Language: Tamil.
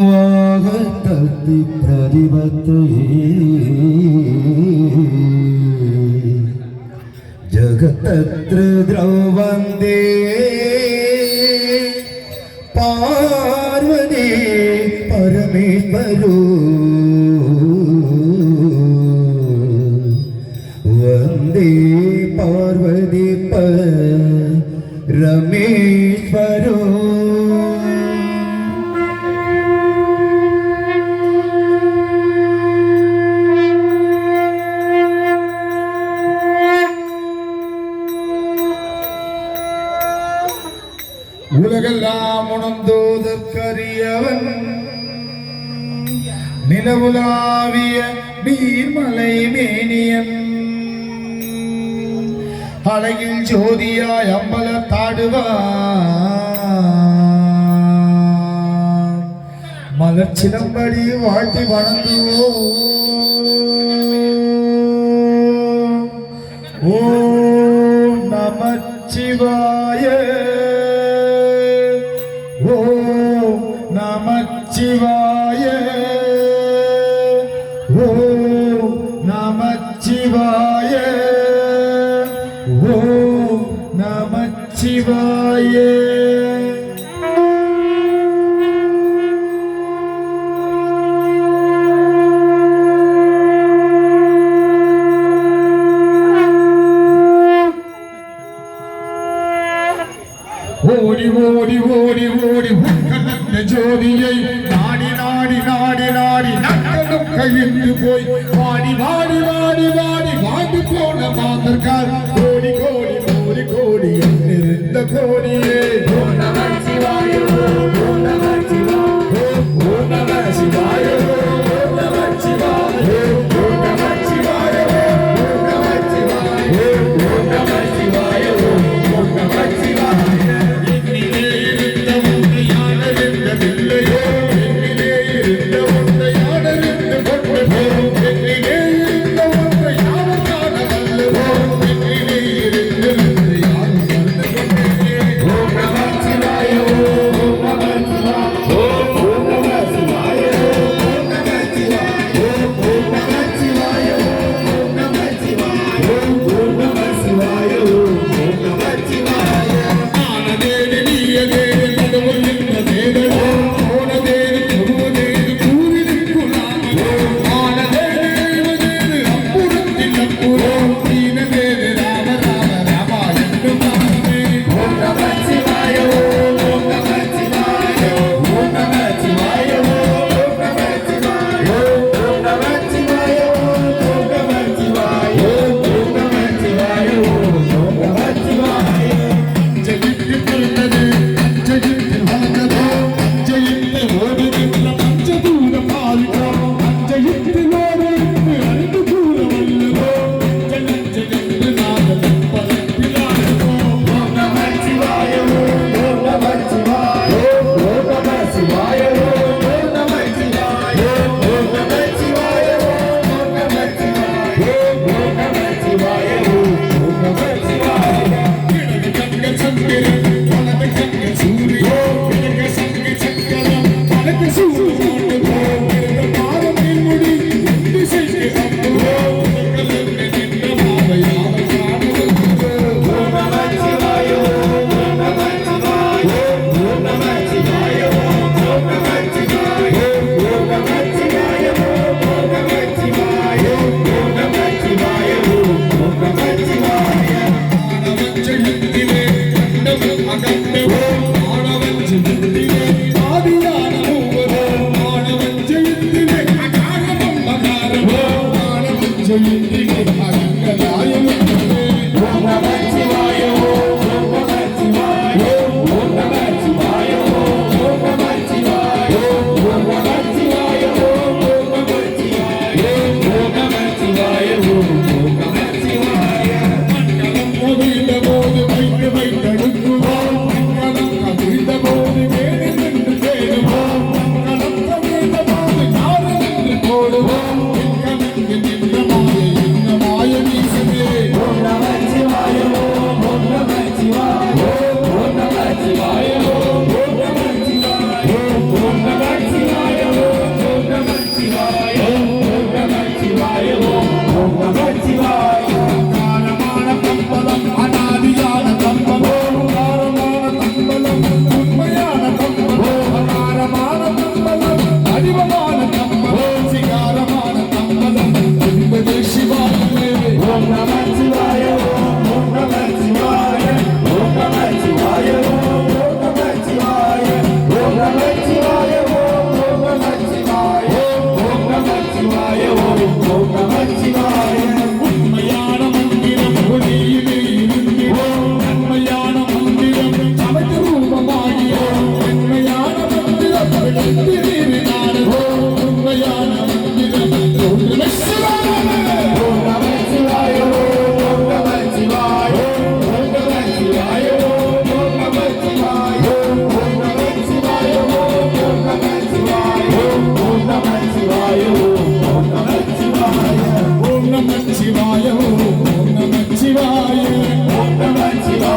வாகத்தத்தி பிரதிபத்தையே ஜகதத்ர திரௌவந்தே பார்வதி பரமேஸ்வரோ வந்தே பார்வதி பரமேஸ்வரோ. உலகெல்லாம் உணர்ந்தோதற்கரியவன் நிலவுலாவிய நீர்மலை மேனியன் அழகில் ஜோதியாய் அம்பலத்தாடுவான் மலர்ச்சிலம்படி வாழ்த்தி வணங்குவோம். ஓம் நமச்சிவாய ஓம் நமச்சிவாய ஓம் நமச்சிவாய ஓம் நமச்சிவாய. ஓடி ஓடி ஓடி ஓடி உட்கண்ட ஜோதியை நாடி நாடி நாடி நாடி நக்கனும் கழிந்து போய் வாடி வாடி வாடி வாடி வாடி போன மாந்தர்கள் கோடி கோடி கோடி கோடி இருந்த கோடியே. ஓம் நம சிவாய ஓம் நம சிவாய ஓம் நம சிவாய ஓம் நம சிவாய ஓம் நம சிவாய ஓம் நம சிவாய ஓம் நம சிவாய ஓம் நம சிவாய. திருவினாடு உண்மையான மந்திரம் ஓம் நம சிவாய ஓம் நம சிவாய ஓம் நம சிவாய ஓம் நம சிவாய ஓம் நம சிவாய ஓம் நம சிவாய ஓம் நம சிவாய ஓம் நம சிவாய ஓம் நம சிவாய ஓம் நம சிவாய ஓம் நம சிவாய ஓம் நம சிவாய